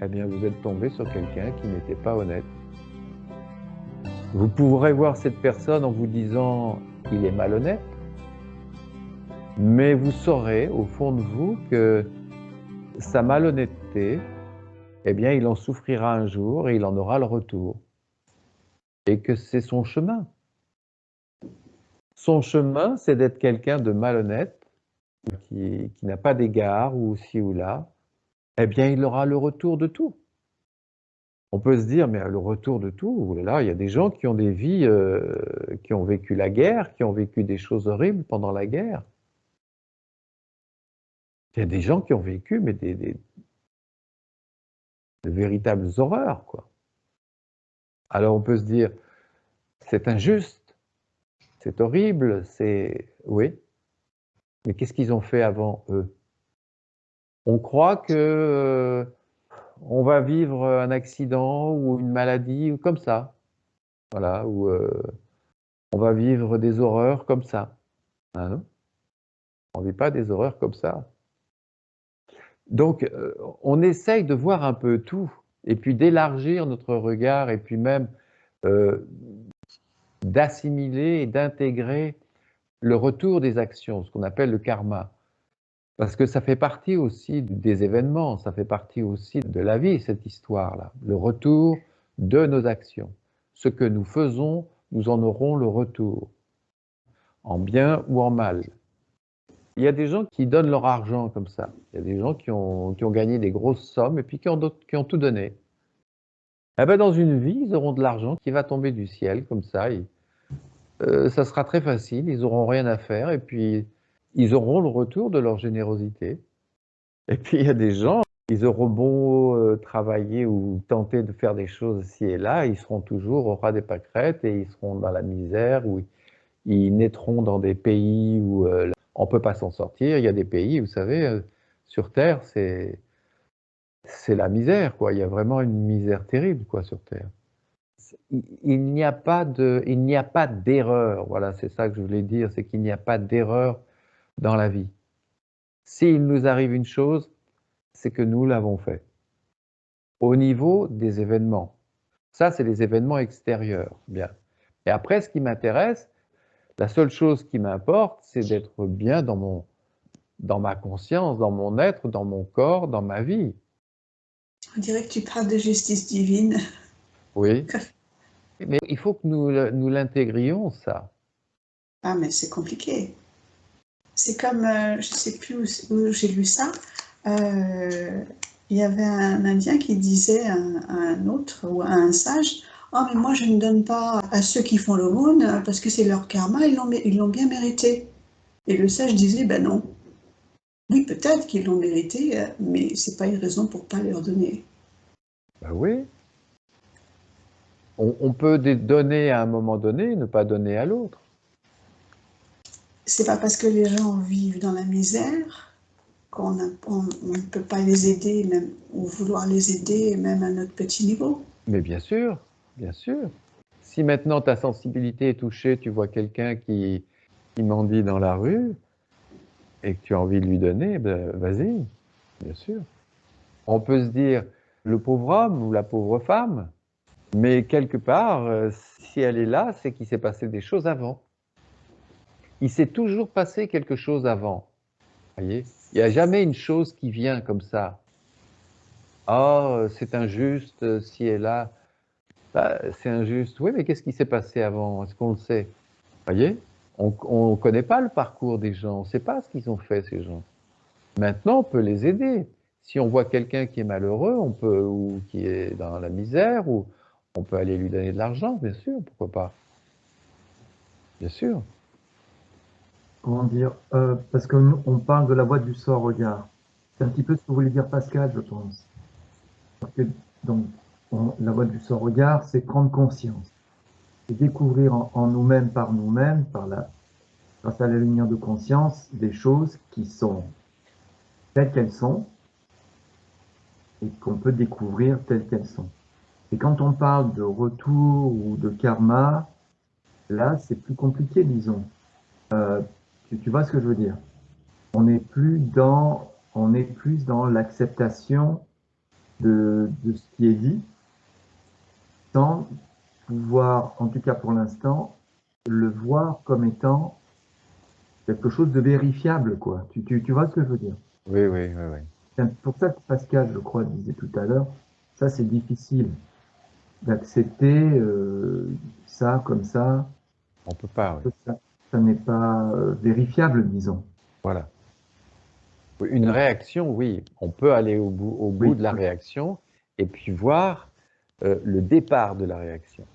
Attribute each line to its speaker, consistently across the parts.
Speaker 1: eh bien vous êtes tombé sur quelqu'un qui n'était pas honnête. Vous pourrez voir cette personne en vous disant il est malhonnête, mais vous saurez au fond de vous que sa malhonnêteté, eh bien il en souffrira un jour et il en aura le retour. Et que c'est son chemin. Son chemin, c'est d'être quelqu'un de malhonnête, qui n'a pas d'égard, ou ci ou là, eh bien il aura le retour de tout. On peut se dire, mais le retour de tout, oh là là, il y a des gens qui ont des vies, qui ont vécu la guerre, qui ont vécu des choses horribles pendant la guerre. Il y a des gens qui ont vécu mais de véritables horreurs, quoi. Alors on peut se dire, c'est injuste, c'est horrible, c'est... Oui, mais qu'est-ce qu'ils ont fait avant, eux? On croit que on va vivre un accident ou une maladie ou comme ça, voilà, ou on va vivre des horreurs comme ça. Ah non, on ne vit pas des horreurs comme ça. Donc, on essaye de voir un peu tout, et puis d'élargir notre regard, et puis même d'assimiler et d'intégrer le retour des actions, ce qu'on appelle le karma. Parce que ça fait partie aussi des événements, ça fait partie aussi de la vie, cette histoire-là. Le retour de nos actions. Ce que nous faisons, nous en aurons le retour, en bien ou en mal. Il y a des gens qui donnent leur argent comme ça. Il y a des gens qui ont gagné des grosses sommes et puis qui ont tout donné. Eh ben dans une vie, ils auront de l'argent qui va tomber du ciel comme ça. Ça sera très facile, ils n'auront rien à faire et puis ils auront le retour de leur générosité. Et puis il y a des gens, ils auront beau travailler ou tenter de faire des choses ci et là, ils seront toujours au ras des pâquerettes et ils seront dans la misère, ou ils naîtront dans des pays où on ne peut pas s'en sortir. Il y a des pays, vous savez, sur Terre, c'est la misère, quoi. Il y a vraiment une misère terrible, quoi, sur Terre. Il n'y a pas d'erreur. Voilà, c'est ça que je voulais dire, c'est qu'il n'y a pas d'erreur dans la vie. S'il nous arrive une chose, c'est que nous l'avons fait. Au niveau des événements. Ça, c'est les événements extérieurs. Bien. Et après, ce qui m'intéresse, la seule chose qui m'importe, c'est d'être bien dans ma conscience, dans mon être, dans mon corps, dans ma vie.
Speaker 2: On dirait que tu parles de justice divine.
Speaker 1: Oui. Mais il faut que nous l'intégrions, ça.
Speaker 2: Ah, mais c'est compliqué. C'est comme, je ne sais plus où j'ai lu ça, il y avait un Indien qui disait à un autre, ou à un sage, « Oh, mais moi, je ne donne pas à ceux qui font l'aumône, parce que c'est leur karma, ils l'ont bien mérité. » Et le sage disait, « Ben non. Oui, peut-être qu'ils l'ont mérité, mais c'est pas une raison pour pas leur donner. »
Speaker 1: Ben oui. On peut donner à un moment donné et ne pas donner à l'autre.
Speaker 2: C'est pas parce que les gens vivent dans la misère qu'on ne peut pas les aider, même, ou vouloir les aider, même à notre petit niveau.
Speaker 1: Mais bien sûr, bien sûr. Si maintenant ta sensibilité est touchée, tu vois quelqu'un qui mendie dans la rue et que tu as envie de lui donner, ben vas-y, bien sûr. On peut se dire le pauvre homme ou la pauvre femme, mais quelque part, si elle est là, c'est qu'il s'est passé des choses avant. Il s'est toujours passé quelque chose avant. Voyez, il n'y a jamais une chose qui vient comme ça. Oh, c'est injuste, si et là. Bah, c'est injuste. Oui, mais qu'est-ce qui s'est passé avant? Est-ce qu'on le sait? Voyez, on ne connaît pas le parcours des gens, on ne sait pas ce qu'ils ont fait, ces gens. Maintenant, on peut les aider. Si on voit quelqu'un qui est malheureux, on peut, ou qui est dans la misère, ou on peut aller lui donner de l'argent, bien sûr, pourquoi pas? Bien sûr.
Speaker 3: Comment dire, parce qu'on parle de la voie du sort-regard. C'est un petit peu ce que voulait dire Pascal, je pense. Parce que, donc, la voie du sort-regard, c'est prendre conscience. C'est découvrir en nous-mêmes, grâce à la lumière de conscience, des choses qui sont telles qu'elles sont et qu'on peut découvrir telles qu'elles sont. Et quand on parle de retour ou de karma, là, c'est plus compliqué, disons. Tu vois ce que je veux dire? On est plus dans l'acceptation de ce qui est dit, sans pouvoir, en tout cas pour l'instant, le voir comme étant quelque chose de vérifiable, quoi. Tu vois ce que je veux dire?
Speaker 1: Oui, oui, oui, oui.
Speaker 3: C'est pour ça que Pascal, je crois, disait tout à l'heure, ça c'est difficile d'accepter ça comme ça.
Speaker 1: On peut pas, oui.
Speaker 3: Ça n'est pas vérifiable, disons.
Speaker 1: Voilà. Une réaction, oui, on peut aller au bout
Speaker 3: Oui,
Speaker 1: de la réaction et puis voir le départ de la réaction.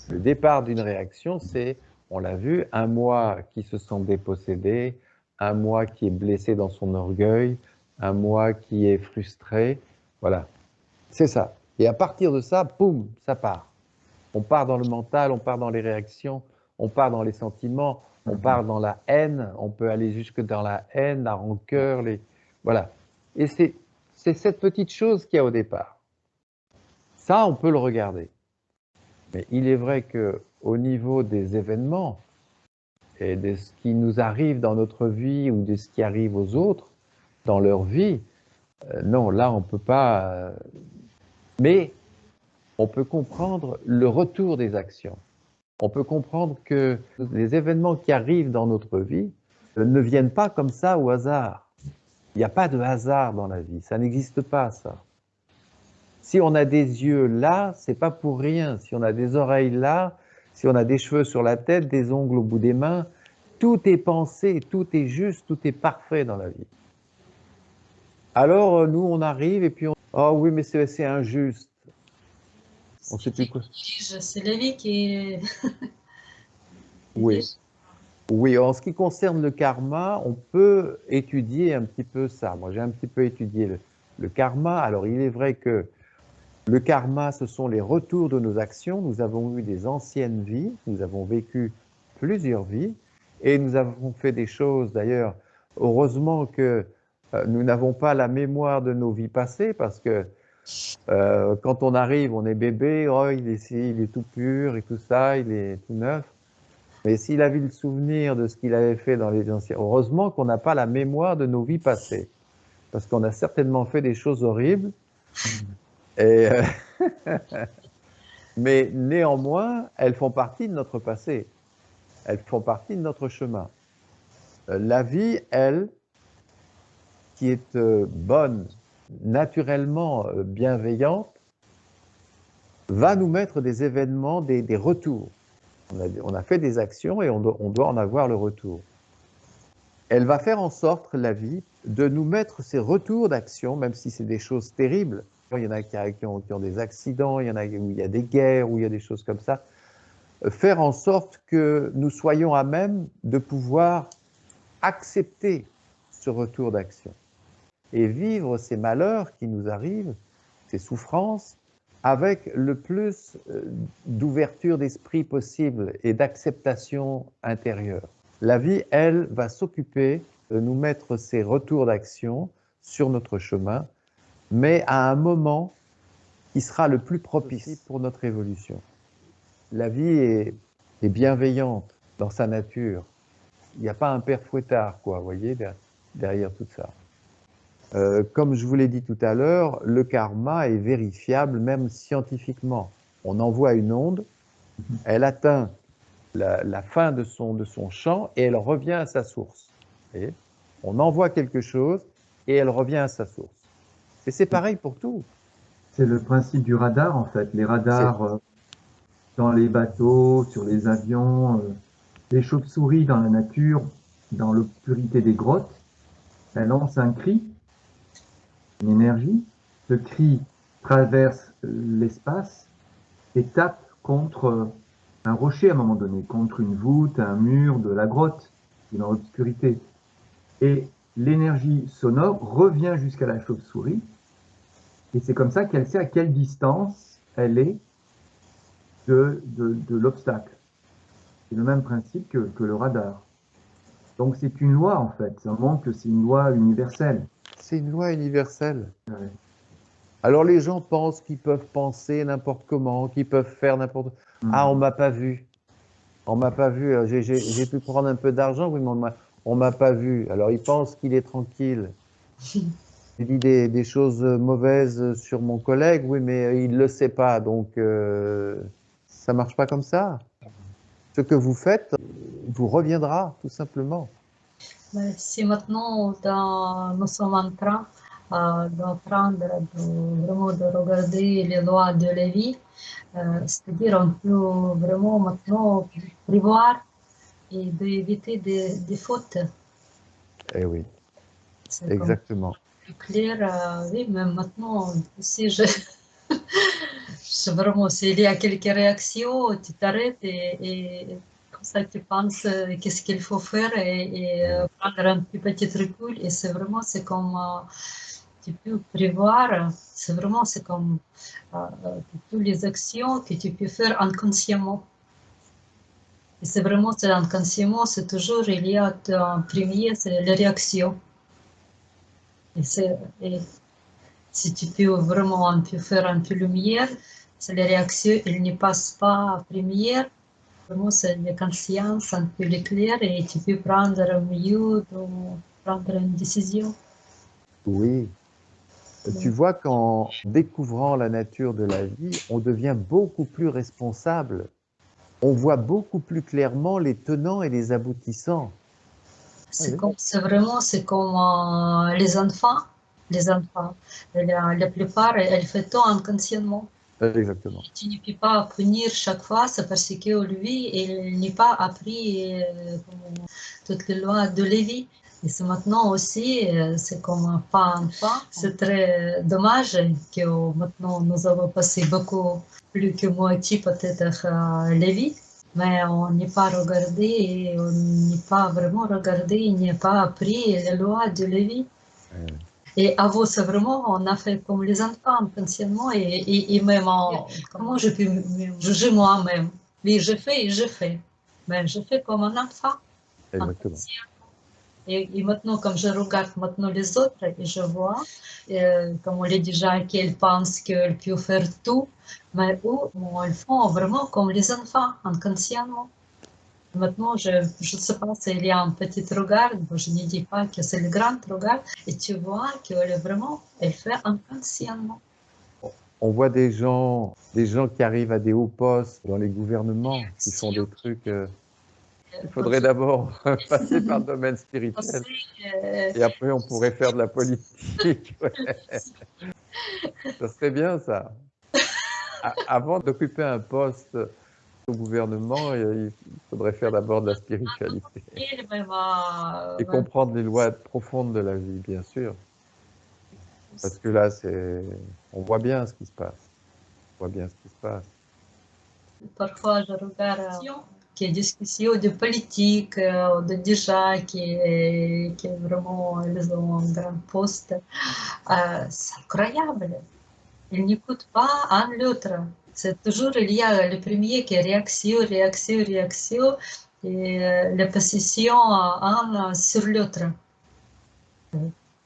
Speaker 1: Le départ d'une réaction, c'est, on l'a vu, un moi qui se sent dépossédé, un moi qui est blessé dans son orgueil, un moi qui est frustré. Voilà, c'est ça. Et à partir de ça, boum, ça part. On part dans le mental, on part dans les réactions, on part dans les sentiments, on part dans la haine, on peut aller jusque dans la haine, la rancœur, les... Voilà. Et c'est cette petite chose qu'il y a au départ. Ça, on peut le regarder. Mais il est vrai que au niveau des événements et de ce qui nous arrive dans notre vie ou de ce qui arrive aux autres dans leur vie, non, là, on peut pas. Mais on peut comprendre le retour des actions. On peut comprendre que les événements qui arrivent dans notre vie ne viennent pas comme ça au hasard. Il n'y a pas de hasard dans la vie, ça n'existe pas, ça. Si on a des yeux là, c'est pas pour rien. Si on a des oreilles là, si on a des cheveux sur la tête, des ongles au bout des mains, tout est pensé, tout est juste, tout est parfait dans la vie. Alors, nous, on arrive et puis on... Oh oui, mais c'est injuste. On sait plus quoi.
Speaker 4: C'est la vie qui est...
Speaker 1: Oui. Oui, en ce qui concerne le karma, on peut étudier un petit peu ça. Moi, j'ai un petit peu étudié le karma. Alors, il est vrai que le karma, ce sont les retours de nos actions. Nous avons eu des anciennes vies, nous avons vécu plusieurs vies et nous avons fait des choses. D'ailleurs, heureusement que nous n'avons pas la mémoire de nos vies passées parce que quand on arrive, on est bébé, oh, il est tout pur et tout ça, il est tout neuf. Mais s'il avait le souvenir de ce qu'il avait fait dans les anciens, heureusement qu'on n'a pas la mémoire de nos vies passées, parce qu'on a certainement fait des choses horribles. Et mais néanmoins, elles font partie de notre passé. Elles font partie de notre chemin. La vie, elle, qui est bonne, naturellement bienveillante, va nous mettre des événements, des retours. On a fait des actions et on doit en avoir le retour. Elle va faire en sorte, la vie, de nous mettre ces retours d'action, même si c'est des choses terribles. Il y en a qui ont des accidents, il y en a où il y a des guerres, où il y a des choses comme ça. Faire en sorte que nous soyons à même de pouvoir accepter ce retour d'action et vivre ces malheurs qui nous arrivent, ces souffrances, avec le plus d'ouverture d'esprit possible et d'acceptation intérieure. La vie, elle, va s'occuper de nous mettre ces retours d'action sur notre chemin, mais à un moment qui sera le plus propice pour notre évolution. La vie est bienveillante dans sa nature. Il n'y a pas un père fouettard, quoi, vous voyez, derrière tout ça. Comme je vous l'ai dit tout à l'heure, le karma est vérifiable même scientifiquement. On envoie une onde, elle atteint la fin de son champ et elle revient à sa source. Et on envoie quelque chose et elle revient à sa source. Et c'est pareil pour tout.
Speaker 3: C'est le principe du radar, en fait. Les radars dans les bateaux, sur les avions, les chauves-souris dans la nature, dans l'obscurité des grottes, elles lancent un cri, une énergie. Ce cri traverse l'espace et tape contre un rocher à un moment donné, contre une voûte, un mur de la grotte, qui est dans l'obscurité. Et l'énergie sonore revient jusqu'à la chauve-souris, et c'est comme ça qu'elle sait à quelle distance elle est de l'obstacle. C'est le même principe que le radar. Donc c'est une loi en fait, ça montre que c'est une loi universelle.
Speaker 1: C'est une loi universelle.
Speaker 3: Ouais.
Speaker 1: Alors les gens pensent qu'ils peuvent penser n'importe comment, qu'ils peuvent faire n'importe... Ah, on m'a pas vu. On m'a pas vu. J'ai pu prendre un peu d'argent, oui, mais on m'a pas vu. Alors ils pensent qu'il est tranquille. Il dit des choses mauvaises sur mon collègue, oui, mais il ne le sait pas, donc ça ne marche pas comme ça. Ce que vous faites vous reviendra, tout simplement.
Speaker 4: Mais si maintenant nous sommes en train d'apprendre vraiment de regarder les lois de la vie, c'est-à-dire on peut vraiment maintenant prévoir et d'éviter des fautes.
Speaker 1: Eh oui,
Speaker 4: C'est comme
Speaker 1: exactement.
Speaker 4: plus clair, oui, même maintenant, si vraiment, s'il y a quelques réactions, tu t'arrêtes et comme ça tu penses qu'est-ce qu'il faut faire et prendre un petit recul. Et c'est vraiment, c'est comme tu peux prévoir, c'est vraiment, c'est comme toutes les actions que tu peux faire inconsciemment. Et c'est vraiment, c'est inconsciemment, c'est toujours, il y a en premier, c'est la réaction. Et si tu peux vraiment un peu faire un peu lumière, c'est la réaction, elle ne passe pas à première. Vraiment, c'est la conscience un peu claire et tu peux prendre mieux, prendre une décision.
Speaker 1: Oui. Tu vois qu'en découvrant la nature de la vie, on devient beaucoup plus responsable. On voit beaucoup plus clairement les tenants et les aboutissants.
Speaker 4: C'est comme, c'est vraiment, c'est comme les enfants. Les enfants, la plupart, elles font tout inconsciemment.
Speaker 1: Exactement.
Speaker 4: Tu ne peux pas punir chaque fois, c'est parce que lui, il n'a pas appris toutes les lois de la vie. Et c'est maintenant aussi, c'est comme pas un pas. C'est très dommage que maintenant nous avons passé beaucoup, plus que moitié peut-être la vie. Mais on n'est pas regardé, et on n'est pas vraiment regardé, il n'y a pas appris les lois de la vie. Et avant, c'est vraiment, on a fait comme les enfants, potentiellement, et même comment je peux me juger moi-même. Oui, je fais et je fais. Mais je fais comme un enfant.
Speaker 1: Exactement.
Speaker 4: Et maintenant, comme je regarde maintenant les autres, et je vois, comme on l'a déjà, qu'elles pensent qu'elles peuvent faire tout, mais eux, elles font vraiment comme les enfants, inconsciemment. Maintenant, je ne sais pas s'il y a un petit regard, je ne dis pas que c'est le grand regard, et tu vois qu'elle est vraiment, elle fait inconsciemment.
Speaker 1: On voit des gens qui arrivent à des hauts postes dans les gouvernements, qui font des trucs. Il faudrait d'abord passer par le domaine spirituel. Et après, on pourrait faire de la politique. Ouais. Ça serait bien, ça. Avant d'occuper un poste au gouvernement, il faudrait faire d'abord de la spiritualité. Et comprendre les lois profondes de la vie, bien sûr. Parce que là, on voit bien ce qui se passe. On voit bien ce qui se passe.
Speaker 4: Parfois, je regarde qui est discussion de politique, de déjà qui vraiment, ils ont un grand poste. C'est incroyable. Ils n'écoutent pas un l'autre. C'est toujours, il y a le premier qui est réaction, réaction, réaction, et la position un sur l'autre.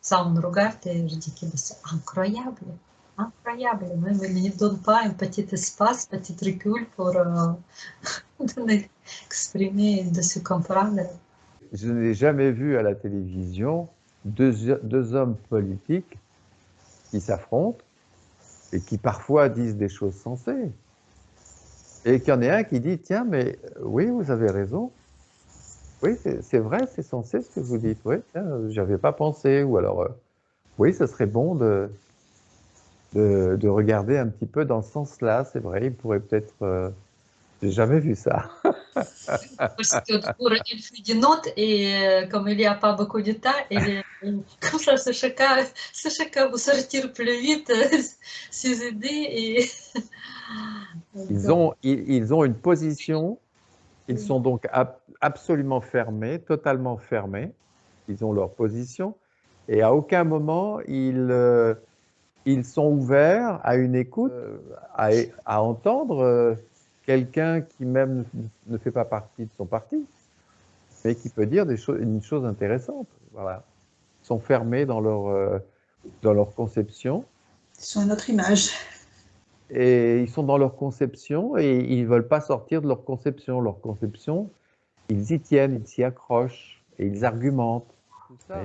Speaker 4: Ça, on regarde et je dis que c'est incroyable, incroyable. Même ils ne donnent pas un petit espace, un petit recul pour exprimer, de se comprendre.
Speaker 1: Je n'ai jamais vu à la télévision deux hommes politiques qui s'affrontent et qui parfois disent des choses sensées. Et qu'il y en ait un qui dit, tiens, mais oui, vous avez raison. Oui, c'est vrai, c'est sensé ce que vous dites. Oui, tiens, j'avais pas pensé. Ou alors, oui, ce serait bon de regarder un petit peu dans ce sens-là. C'est vrai, il pourrait peut-être... j'ai jamais vu ça.
Speaker 4: Parce que pour il fait des notes et comme il n'y a pas beaucoup de temps, comme ça, c'est chacun vous sortir plus vite ses idées. Et...
Speaker 1: Ils ont une position, ils sont donc absolument fermés, totalement fermés. Ils ont leur position et à aucun moment ils sont ouverts à une écoute, à entendre quelqu'un qui même ne fait pas partie de son parti, mais qui peut dire une chose intéressante. Voilà. Ils sont fermés dans leur conception.
Speaker 2: Ils sont à notre image.
Speaker 1: Et ils sont dans leur conception et ils ne veulent pas sortir de leur conception. Leur conception, ils y tiennent, ils s'y accrochent et ils argumentent. Tout ça.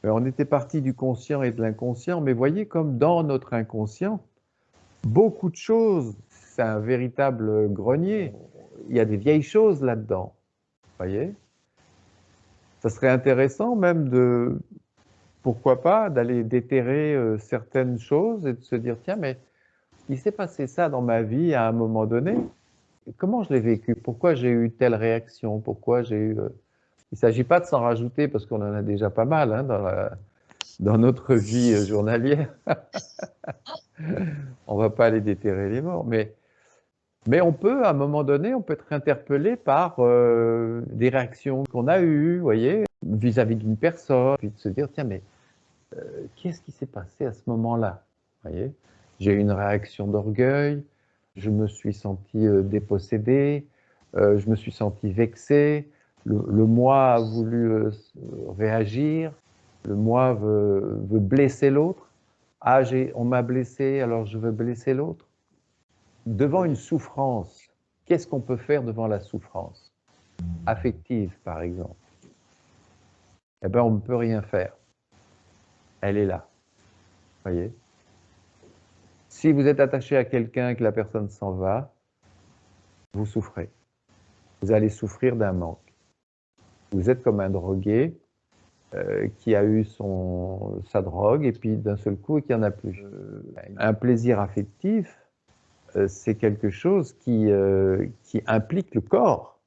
Speaker 1: On était parti du conscient et de l'inconscient, mais voyez comme dans notre inconscient, beaucoup de choses, c'est un véritable grenier. Il y a des vieilles choses là-dedans, voyez. Ça serait intéressant même de, pourquoi pas, d'aller déterrer certaines choses et de se dire, tiens, mais il s'est passé ça dans ma vie à un moment donné. Comment je l'ai vécu? Pourquoi j'ai eu telle réaction? Pourquoi j'ai eu... Il ne s'agit pas de s'en rajouter parce qu'on en a déjà pas mal hein, dans notre vie journalière. On ne va pas aller déterrer les morts. Mais on peut, à un moment donné, on peut être interpellé par des réactions qu'on a eues, vous voyez, vis-à-vis d'une personne, puis de se dire, tiens, mais qu'est-ce qui s'est passé à ce moment-là? Vous voyez, j'ai eu une réaction d'orgueil, je me suis senti dépossédé, je me suis senti vexé, le moi a voulu réagir, le moi veut blesser l'autre. Ah, on m'a blessé, alors je veux blesser l'autre. Devant une souffrance, qu'est-ce qu'on peut faire devant la souffrance affective, par exemple? Eh bien, on ne peut rien faire. Elle est là. Voyez? Si vous êtes attaché à quelqu'un et que la personne s'en va, vous souffrez. Vous allez souffrir d'un manque. Vous êtes comme un drogué qui a eu sa drogue et puis d'un seul coup, qu'il n'y en a plus. Un plaisir affectif, c'est quelque chose qui implique le corps.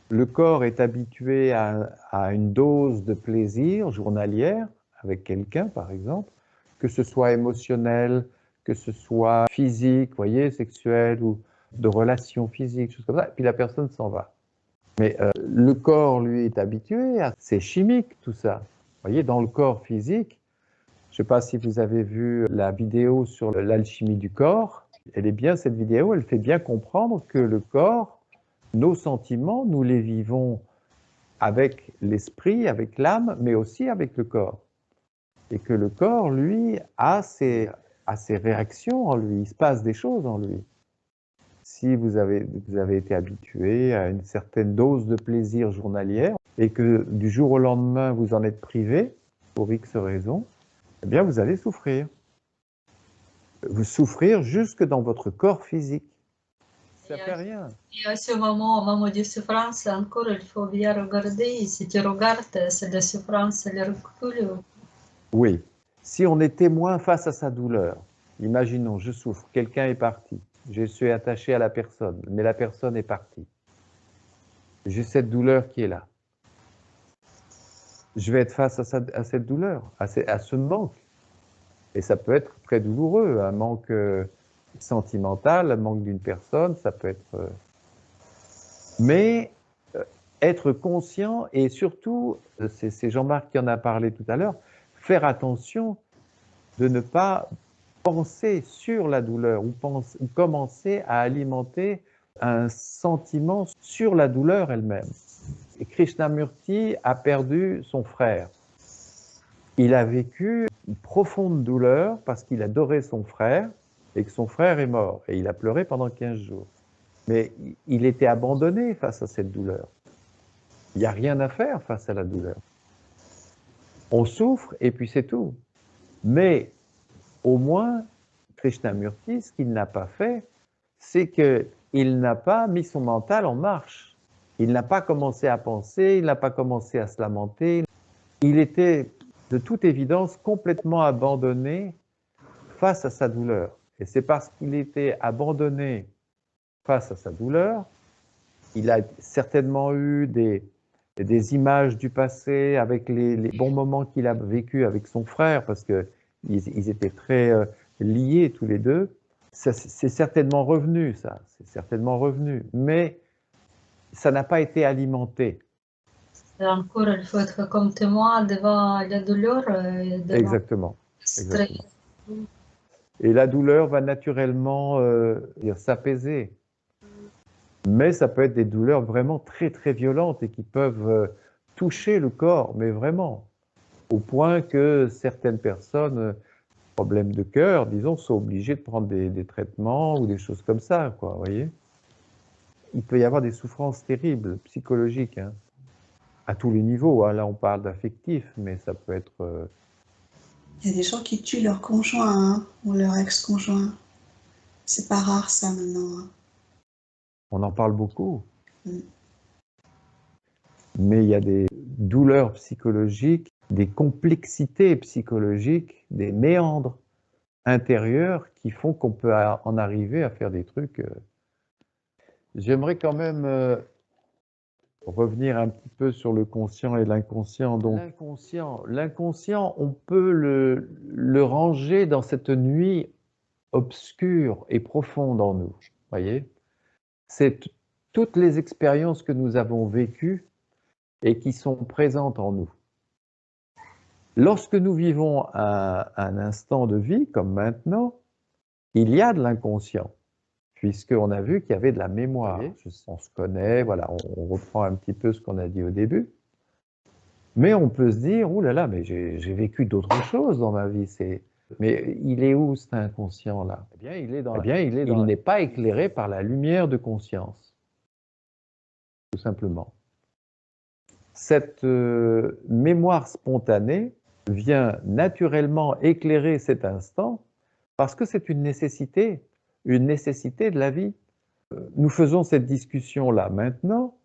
Speaker 1: Le corps est habitué à une dose de plaisir journalière avec quelqu'un, par exemple, que ce soit émotionnel, que ce soit physique, voyez, sexuel ou de relations physiques, choses comme ça, et puis la personne s'en va. Mais le corps, lui, est habitué à... C'est chimique, tout ça. Vous voyez, dans le corps physique, je ne sais pas si vous avez vu la vidéo sur l'alchimie du corps, elle est bien, cette vidéo, elle fait bien comprendre que le corps, nos sentiments, nous les vivons avec l'esprit, avec l'âme, mais aussi avec le corps. Et que le corps, lui, a ses réactions en lui, il se passe des choses en lui. Si vous avez été habitué à une certaine dose de plaisir journalière et que du jour au lendemain, vous en êtes privé, pour X raisons, eh bien, vous allez souffrir. Vous souffrir jusque dans votre corps physique. Ça ne fait rien.
Speaker 4: Et à ce moment de souffrance, encore, il faut bien regarder. Si tu regardes, c'est de souffrance, elle recule.
Speaker 1: Oui. Si on est témoin face à sa douleur, imaginons, je souffre, quelqu'un est parti, je suis attaché à la personne, mais la personne est partie. J'ai cette douleur qui est là. Je vais être face à cette douleur, à ce manque. Et ça peut être très douloureux, un manque sentimental, un manque d'une personne, ça peut être... Mais être conscient et surtout, c'est Jean-Marc qui en a parlé tout à l'heure, faire attention de ne pas penser sur la douleur ou commencer à alimenter un sentiment sur la douleur elle-même. Et Krishnamurti a perdu son frère. Il a vécu une profonde douleur parce qu'il adorait son frère et que son frère est mort. Et il a pleuré pendant 15 jours. Mais il était abandonné face à cette douleur. Il n'y a rien à faire face à la douleur. On souffre et puis c'est tout. Mais au moins, Krishnamurti, ce qu'il n'a pas fait, c'est qu'il n'a pas mis son mental en marche. Il n'a pas commencé à penser, il n'a pas commencé à se lamenter. Il était, de toute évidence, complètement abandonné face à sa douleur. Et c'est parce qu'il était abandonné face à sa douleur, il a certainement eu des images du passé avec les bons moments qu'il a vécu avec son frère, parce qu'ils étaient très liés tous les deux. C'est certainement revenu, ça. C'est certainement revenu. Mais ça n'a pas été alimenté.
Speaker 4: Et encore, il faut être comme témoin devant la douleur.
Speaker 1: Exactement. Exactement. Et la douleur va naturellement s'apaiser. Mais ça peut être des douleurs vraiment très très violentes et qui peuvent toucher le corps, mais vraiment. Au point que certaines personnes, problèmes de cœur, disons, sont obligées de prendre des traitements ou des choses comme ça, quoi, vous voyez. Il peut y avoir des souffrances terribles, psychologiques, hein, à tous les niveaux, hein. Là, on parle d'affectif, mais ça peut être...
Speaker 2: Il y a des gens qui tuent leur conjoint, hein, ou leur ex-conjoint. C'est pas rare ça maintenant, hein.
Speaker 1: On en parle beaucoup.
Speaker 2: Mm.
Speaker 1: Mais il y a des douleurs psychologiques, des complexités psychologiques, des méandres intérieurs qui font qu'on peut en arriver à faire des trucs. J'aimerais quand même revenir un petit peu sur le conscient et l'inconscient. Donc, l'inconscient, on peut le ranger dans cette nuit obscure et profonde en nous. Voyez, c'est toutes les expériences que nous avons vécues et qui sont présentes en nous. Lorsque nous vivons un instant de vie, comme maintenant, il y a de l'inconscient, puisqu'on a vu qu'il y avait de la mémoire. On se connaît, voilà, on reprend un petit peu ce qu'on a dit au début. Mais on peut se dire, ouh là là, mais j'ai vécu d'autres choses dans ma vie. Mais il est où cet inconscient-là? Eh bien, il n'est pas éclairé par la lumière de conscience, tout simplement. Cette mémoire spontanée vient naturellement éclairer cet instant parce que c'est une nécessité de la vie. Nous faisons cette discussion-là maintenant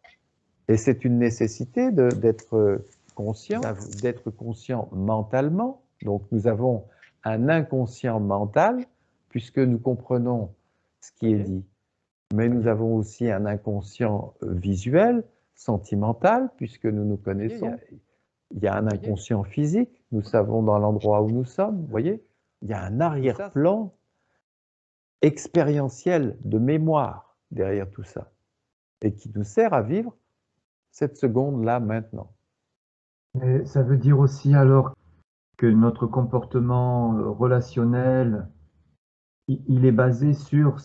Speaker 1: et c'est une nécessité d'être conscient mentalement. Donc nous avons un inconscient mental puisque nous comprenons ce qui est dit. Mais nous avons aussi un inconscient visuel, sentimental, puisque nous nous connaissons. Il y a un inconscient physique, nous savons dans l'endroit où nous sommes, vous voyez. Il y a un arrière-plan expérientiel de mémoire derrière tout ça, et qui nous sert à vivre cette seconde-là maintenant.
Speaker 3: Mais ça veut dire aussi alors que notre comportement relationnel, il est basé sur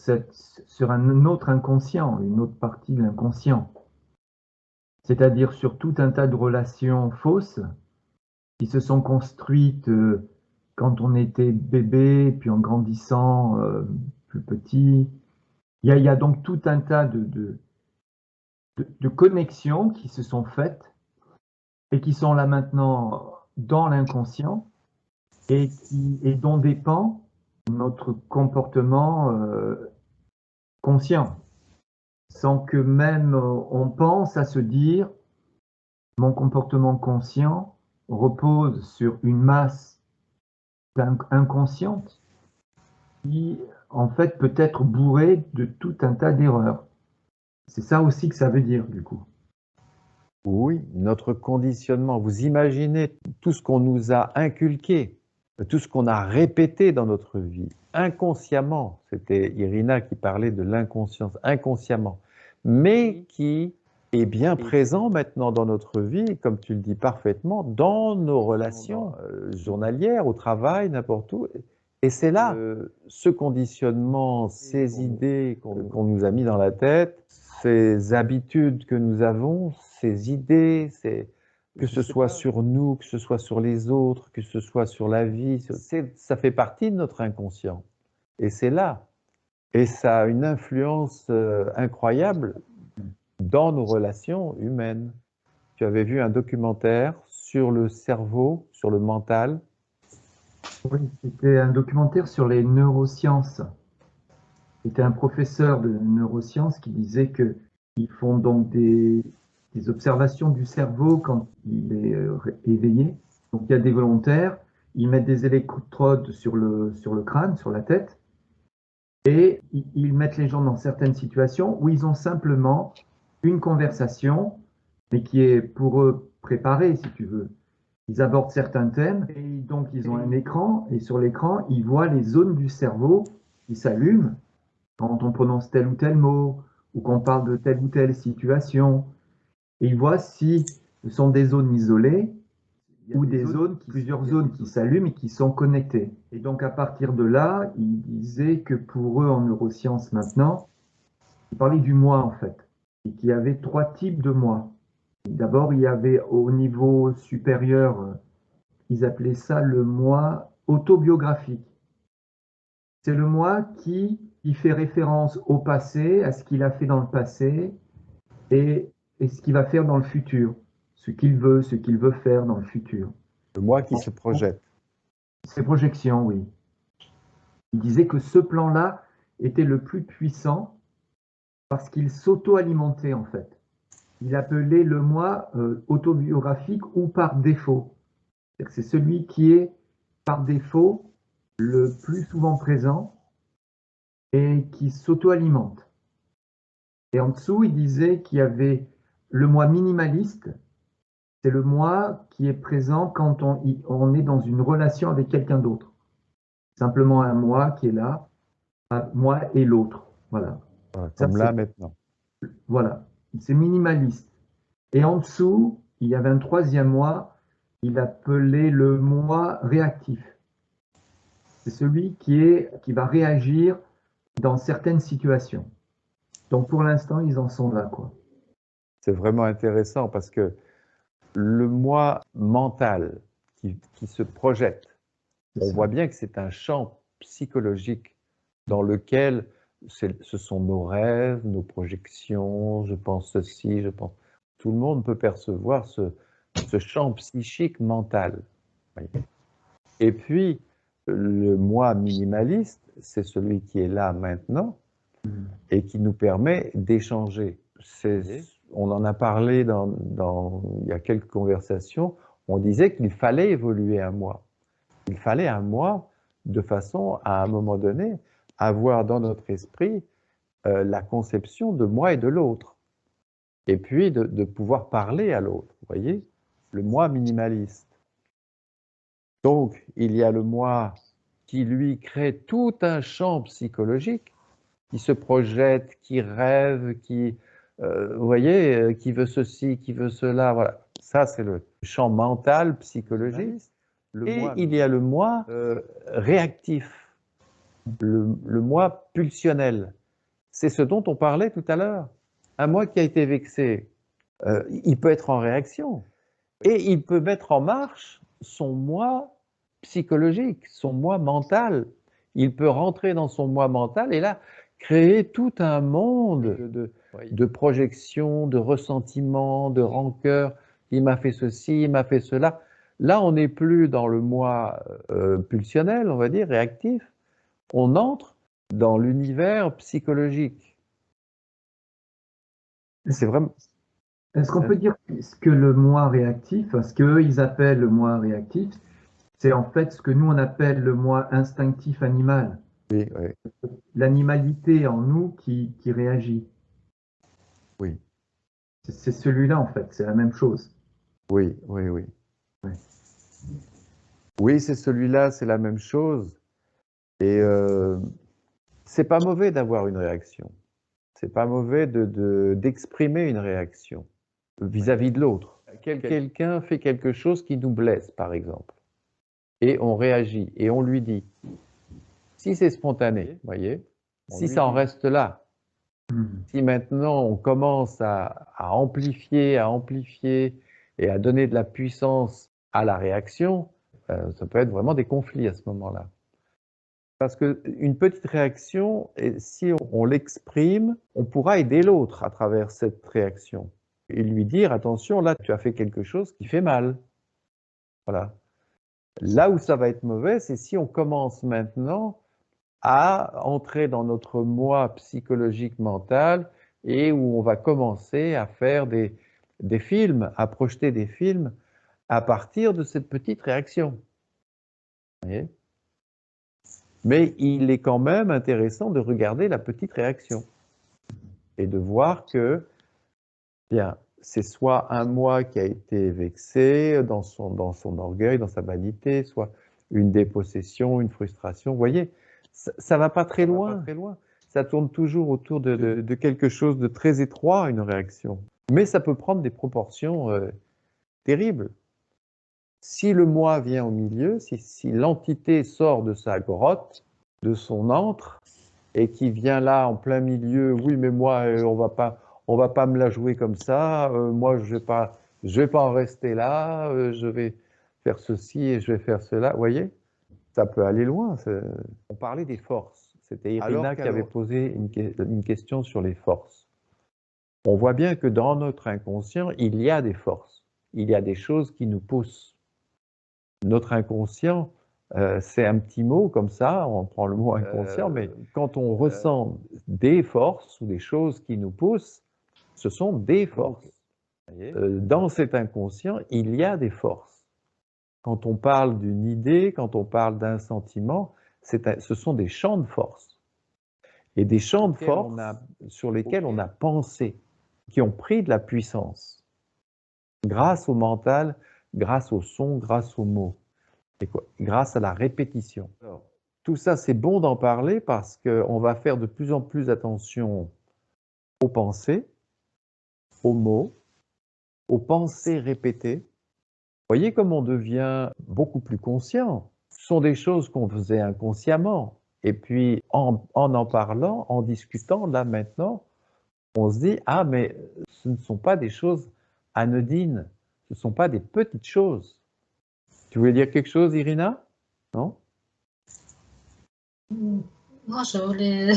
Speaker 3: un autre inconscient, une autre partie de l'inconscient. C'est-à-dire sur tout un tas de relations fausses qui se sont construites quand on était bébé, puis en grandissant plus petit. Il y a donc tout un tas de connexions qui se sont faites et qui sont là maintenant dans l'inconscient et dont dépend notre comportement conscient, sans que même on pense à se dire mon comportement conscient repose sur une masse inconsciente qui en fait peut être bourrée de tout un tas d'erreurs. C'est ça aussi que ça veut dire du coup.
Speaker 1: Oui, notre conditionnement. Vous imaginez tout ce qu'on nous a inculqué, tout ce qu'on a répété dans notre vie, inconsciemment. C'était Irina qui parlait de l'inconscience, inconsciemment, mais qui est bien présent maintenant dans notre vie, comme tu le dis parfaitement, dans nos relations journalières, au travail, n'importe où. Et c'est là, ce conditionnement, ces idées qu'on nous a mis dans la tête, ces habitudes que nous avons, ces idées, que ce soit sur nous, que ce soit sur les autres, que ce soit sur la vie, ça fait partie de notre inconscient. Et c'est là. Et ça a une influence incroyable dans nos relations humaines. Tu avais vu un documentaire sur le cerveau, sur le mental.
Speaker 3: Oui, c'était un documentaire sur les neurosciences. C'était un professeur de neurosciences qui disait qu'ils font donc des observations du cerveau quand il est éveillé. Donc il y a des volontaires, ils mettent des électrodes sur le crâne, sur la tête, et ils mettent les gens dans certaines situations où ils ont simplement une conversation, mais qui est pour eux préparée, si tu veux. Ils abordent certains thèmes, et donc ils ont un écran, et sur l'écran, ils voient les zones du cerveau qui s'allument quand on prononce tel ou tel mot, ou qu'on parle de telle ou telle situation. Et ils voient si ce sont des zones isolées, ou plusieurs zones qui s'allument et qui sont connectées. Et donc à partir de là, ils disaient que pour eux en neurosciences maintenant, ils parlaient du moi en fait, et qu'il y avait 3 types de moi. D'abord, il y avait au niveau supérieur, ils appelaient ça le moi autobiographique. C'est le moi qui fait référence au passé, à ce qu'il a fait dans le passé et ce qu'il va faire dans le futur. ce qu'il veut faire dans le futur.
Speaker 1: Le moi qui se projette.
Speaker 3: Ses projections, oui. Il disait que ce plan-là était le plus puissant parce qu'il s'auto-alimentait en fait. Il appelait le moi autobiographique ou par défaut. C'est celui qui est par défaut le plus souvent présent et qui s'auto-alimente. Et en dessous, il disait qu'il y avait le moi minimaliste, c'est le moi qui est présent quand on est dans une relation avec quelqu'un d'autre. Simplement un moi qui est là, moi et l'autre. Voilà.
Speaker 1: Voilà, comme
Speaker 3: Ça,
Speaker 1: là maintenant.
Speaker 3: Voilà, c'est minimaliste. Et en dessous, il y avait un troisième moi, il appelait le moi réactif. C'est celui qui va réagir dans certaines situations. Donc pour l'instant, ils en sont là, quoi.
Speaker 1: C'est vraiment intéressant parce que le moi mental qui se projette, on voit bien que c'est un champ psychologique dans lequel ce sont nos rêves, nos projections, je pense ceci, je pense... Tout le monde peut percevoir ce champ psychique mental. Et puis, le moi minimaliste, c'est celui qui est là maintenant et qui nous permet d'échanger. On en a parlé il y a quelques conversations, on disait qu'il fallait évoluer un moi. Il fallait un moi de façon à un moment donné, avoir dans notre esprit la conception de moi et de l'autre. Et puis de pouvoir parler à l'autre, vous voyez, le moi minimaliste. Donc, il y a le moi qui, lui, crée tout un champ psychologique, qui se projette, qui rêve, qui, vous voyez, qui veut ceci, qui veut cela, voilà. Ça, c'est le champ mental, psychologique. Et il y a le moi réactif, le moi pulsionnel. C'est ce dont on parlait tout à l'heure. Un moi qui a été vexé, il peut être en réaction et il peut mettre en marche son moi psychologique, son moi mental. Il peut rentrer dans son moi mental et là, créer tout un monde de projections, de ressentiments, de rancœur. Il m'a fait ceci, il m'a fait cela. Là, on n'est plus dans le moi pulsionnel, on va dire, réactif. On entre dans l'univers psychologique. C'est vraiment...
Speaker 3: Est-ce qu'on peut dire que le moi réactif, ce qu'eux ils appellent le moi réactif, c'est en fait ce que nous on appelle le moi instinctif animal.
Speaker 1: Oui, oui.
Speaker 3: L'animalité en nous qui réagit.
Speaker 1: Oui.
Speaker 3: C'est celui-là en fait, c'est la même chose.
Speaker 1: Oui, oui, oui.
Speaker 3: Oui,
Speaker 1: Oui, c'est celui-là, c'est la même chose. Et c'est pas mauvais d'avoir une réaction. C'est pas mauvais d'exprimer une réaction vis-à-vis de l'autre. Quelqu'un fait quelque chose qui nous blesse, par exemple, et on réagit, et on lui dit, si c'est spontané, voyez, si ça en reste là, si maintenant on commence à amplifier et à donner de la puissance à la réaction, ça peut être vraiment des conflits à ce moment-là. Parce qu'une petite réaction, si on l'exprime, on pourra aider l'autre à travers cette réaction. Et lui dire, attention, là, tu as fait quelque chose qui fait mal. Voilà. Là où ça va être mauvais, c'est si on commence maintenant à entrer dans notre moi psychologique mental et où on va commencer à faire des films, à projeter des films à partir de cette petite réaction. Vous voyez ? Mais il est quand même intéressant de regarder la petite réaction et de voir que, bien, c'est soit un moi qui a été vexé dans son orgueil, dans sa vanité, soit une dépossession, une frustration. Vous voyez, ça va pas très loin. Ça tourne toujours autour de quelque chose de très étroit, une réaction. Mais ça peut prendre des proportions terribles. Si le moi vient au milieu, si l'entité sort de sa grotte, de son antre, et qui vient là en plein milieu, oui, mais moi, on va pas me la jouer comme ça, moi, je vais pas en rester là, je vais faire ceci et je vais faire cela. Vous voyez, ça peut aller loin. On parlait des forces. C'était Irina qui avait posé une question sur les forces. On voit bien que dans notre inconscient, il y a des forces. il y a des choses qui nous poussent. Notre inconscient, c'est un petit mot comme ça, on prend le mot inconscient, mais quand on ressent des forces ou des choses qui nous poussent, ce sont des forces. Dans cet inconscient, il y a des forces. Quand on parle d'une idée, quand on parle d'un sentiment, ce sont des champs de force. Et des champs de force sur lesquels on a pensé, qui ont pris de la puissance, grâce au mental, grâce au son, grâce aux mots, et grâce à la répétition. Alors, tout ça, c'est bon d'en parler parce qu'on va faire de plus en plus attention aux pensées, aux mots, aux pensées répétées. Vous voyez comme on devient beaucoup plus conscient. Ce sont des choses qu'on faisait inconsciemment. Et puis, en parlant, en discutant, là maintenant, on se dit, ah, mais ce ne sont pas des choses anodines, ce ne sont pas des petites choses. Tu voulais dire quelque chose, Irina? Non?
Speaker 4: Moi, je voulais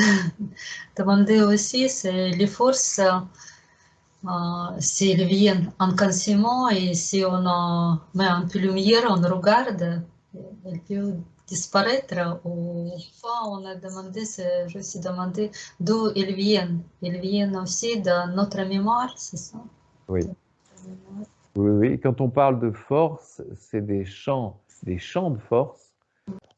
Speaker 4: demander aussi, c'est les forces, s'ils viennent inconsciemment et si on met un peu de lumière, on regarde, elles peuvent disparaître. Ou fois, on a demandé, je me suis demandé d'où ils viennent. Ils viennent aussi de notre mémoire, c'est ça?
Speaker 1: Oui. Oui, oui. Quand on parle de force, c'est des champs de force.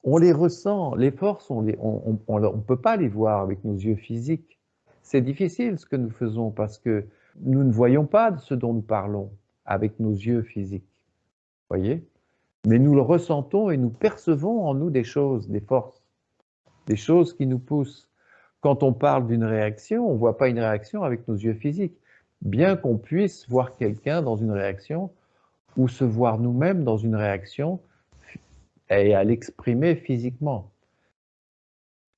Speaker 1: On les ressent. Les forces, on ne peut pas les voir avec nos yeux physiques. C'est difficile ce que nous faisons parce que nous ne voyons pas de ce dont nous parlons avec nos yeux physiques. Voyez? Mais nous le ressentons et nous percevons en nous des choses, des forces, des choses qui nous poussent. Quand on parle d'une réaction, on ne voit pas une réaction avec nos yeux physiques, bien qu'on puisse voir quelqu'un dans une réaction ou se voir nous-mêmes dans une réaction et à l'exprimer physiquement.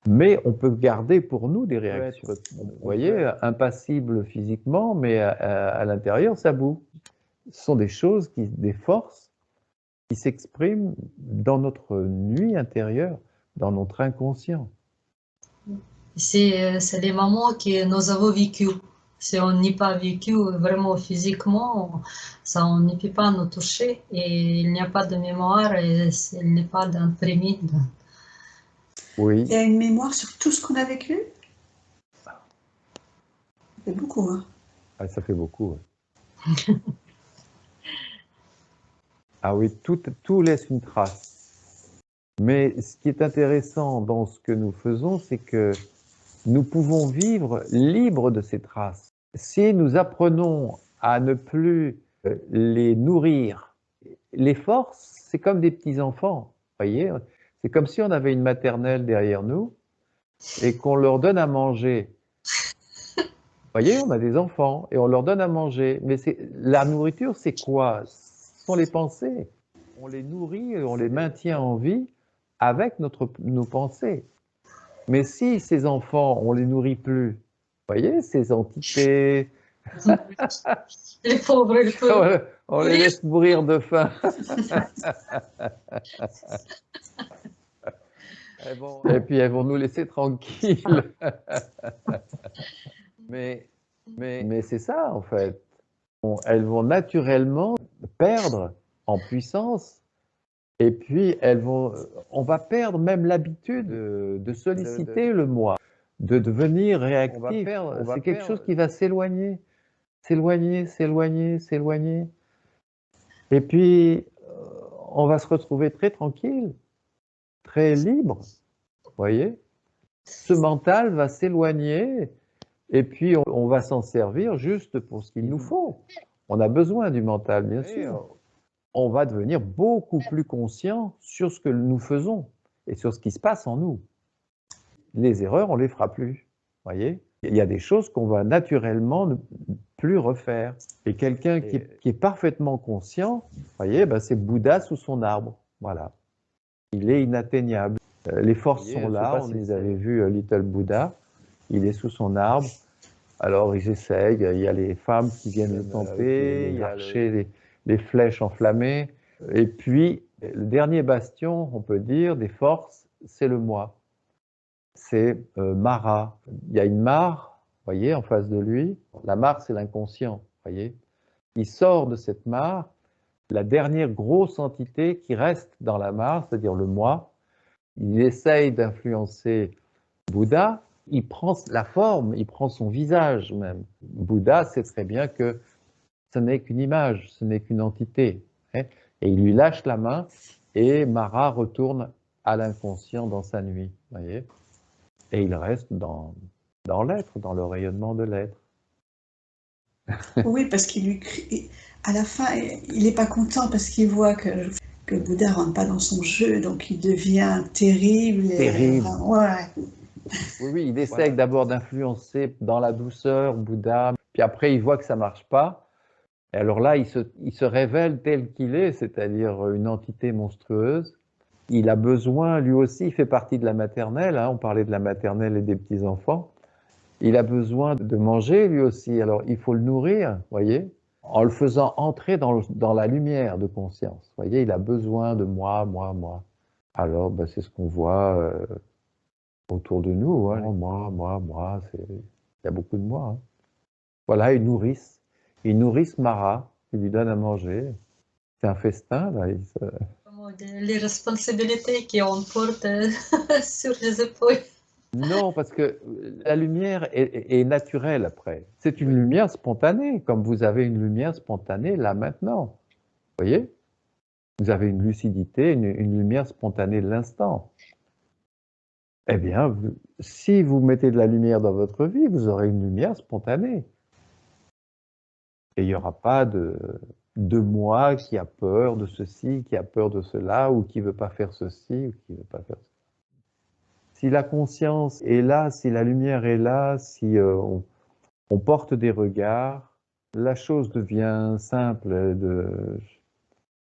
Speaker 1: Mais on peut garder pour nous des réactions. Vous voyez, impassible physiquement, mais à l'intérieur, ça bouge. Ce sont des choses, des forces qui s'expriment dans notre nuit intérieure, dans notre inconscient.
Speaker 4: C'est les moments que nous avons vécu. Si on n'est pas vécu vraiment physiquement, ça, on ne peut pas nous toucher et il n'y a pas de mémoire et il n'y a pas d'imprimé.
Speaker 1: Oui.
Speaker 2: Il y a une mémoire sur tout ce qu'on a vécu? Ça fait beaucoup, hein?
Speaker 1: Ah, ça fait beaucoup. Ouais. Ah oui, tout laisse une trace. Mais ce qui est intéressant dans ce que nous faisons, c'est que nous pouvons vivre libres de ces traces. Si nous apprenons à ne plus les nourrir, les forces, c'est comme des petits-enfants, voyez? C'est comme si on avait une maternelle derrière nous et qu'on leur donne à manger. Vous voyez, on a des enfants et on leur donne à manger. Mais la nourriture, c'est quoi? Ce sont les pensées. On les nourrit et on les maintient en vie avec nos pensées. Mais si ces enfants, on les nourrit plus, vous voyez, ces entités,
Speaker 4: Les pauvres, ils peuvent.
Speaker 1: on les laisse mourir de faim. Et puis elles vont nous laisser tranquilles. Mais c'est ça en fait. Elles vont naturellement perdre en puissance. Et puis on va perdre même l'habitude de solliciter le moi, de devenir réactif. C'est quelque chose qui va s'éloigner, s'éloigner, s'éloigner, s'éloigner. Et puis, on va se retrouver très tranquille, très libre, vous voyez. Ce mental va s'éloigner et puis on va s'en servir juste pour ce qu'il nous faut. On a besoin du mental, bien sûr. On va devenir beaucoup plus conscient sur ce que nous faisons et sur ce qui se passe en nous. Les erreurs, on ne les fera plus, voyez. Il y a des choses qu'on va naturellement ne plus refaire. Et quelqu'un qui est parfaitement conscient, voyez, ben c'est Bouddha sous son arbre, voilà. Il est inatteignable. Les forces sont là, on les avait vus, Little Buddha, il est sous son arbre. Alors ils essayent, il y a les femmes qui viennent le tenter, les archers, les flèches enflammées. Et puis, le dernier bastion, on peut dire, des forces, c'est le moi. C'est Mara. Il y a une mare, vous voyez, en face de lui. La mare, c'est l'inconscient, vous voyez. Il sort de cette mare la dernière grosse entité qui reste dans la mare, c'est-à-dire le moi. Il essaye d'influencer Bouddha, il prend la forme, il prend son visage même. Bouddha sait très bien que ce n'est qu'une image, ce n'est qu'une entité. Hein, et il lui lâche la main et Mara retourne à l'inconscient dans sa nuit. Voyez, et il reste dans l'être, dans le rayonnement de l'être.
Speaker 2: Oui, parce qu'il lui crie. À la fin, il n'est pas content parce qu'il voit que Bouddha ne rentre pas dans son jeu, donc il devient terrible.
Speaker 1: Terrible.
Speaker 2: Ouais.
Speaker 1: Oui, il essaye d'abord d'influencer dans la douceur Bouddha, puis après il voit que ça ne marche pas. Et alors là, il se révèle tel qu'il est, c'est-à-dire une entité monstrueuse. Il a besoin, lui aussi, il fait partie de la maternelle, hein, on parlait de la maternelle et des petits-enfants. Il a besoin de manger lui aussi, alors il faut le nourrir, voyez, en le faisant entrer dans la lumière de conscience. Voyez, il a besoin de moi, moi, moi. Alors, ben, c'est ce qu'on voit autour de nous, hein. Moi, il y a beaucoup de moi. Hein. Voilà, ils nourrissent Mara, ils lui donnent à manger. C'est un festin, là.
Speaker 4: Les responsabilités qu'on porte sur les épaules.
Speaker 1: Non, parce que la lumière est naturelle après. C'est une lumière spontanée, comme vous avez une lumière spontanée là maintenant. Vous voyez? Vous avez une lucidité, une lumière spontanée de l'instant. Eh bien, si vous mettez de la lumière dans votre vie, vous aurez une lumière spontanée. Et il n'y aura pas de moi qui a peur de ceci, qui a peur de cela, ou qui ne veut pas faire ceci, ou qui ne veut pas faire cela. Si la conscience est là, si la lumière est là, si on porte des regards, la chose devient simple.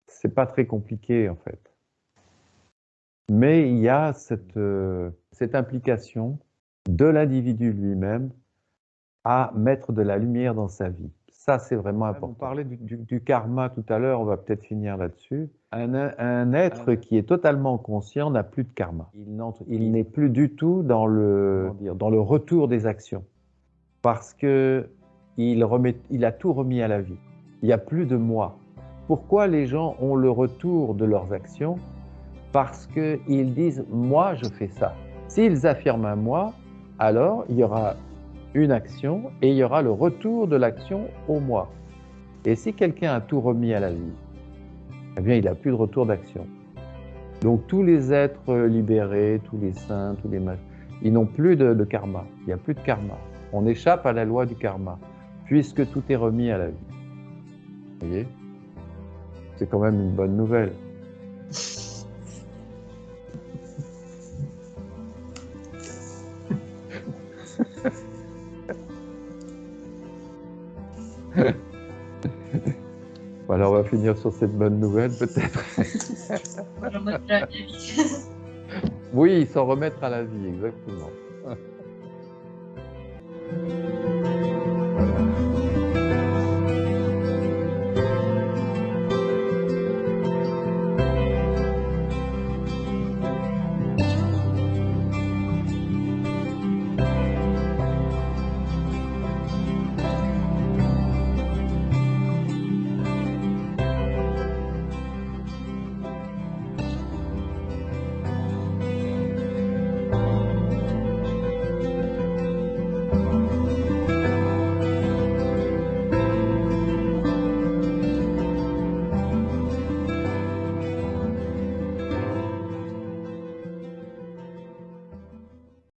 Speaker 1: C'est pas très compliqué en fait. Mais il y a cette implication de l'individu lui-même à mettre de la lumière dans sa vie. Ça, c'est vraiment important. On parlait du karma tout à l'heure, on va peut-être finir là-dessus. Un être qui est totalement conscient n'a plus de karma. Il n'est plus du tout dans le retour des actions. Parce que il a tout remis à la vie. Il n'y a plus de moi. Pourquoi les gens ont le retour de leurs actions? Parce qu'ils disent « moi, je fais ça ». S'ils affirment un « moi », alors il y aura une action et il y aura le retour de l'action au moi. Et si quelqu'un a tout remis à la vie, eh bien, il n'a plus de retour d'action. Donc, tous les êtres libérés, tous les saints, tous les mages, ils n'ont plus de karma. Il n'y a plus de karma. On échappe à la loi du karma, puisque tout est remis à la vie. Vous voyez? C'est quand même une bonne nouvelle. Alors, on va finir sur cette bonne nouvelle, peut-être. Oui, s'en remettre à la vie, exactement.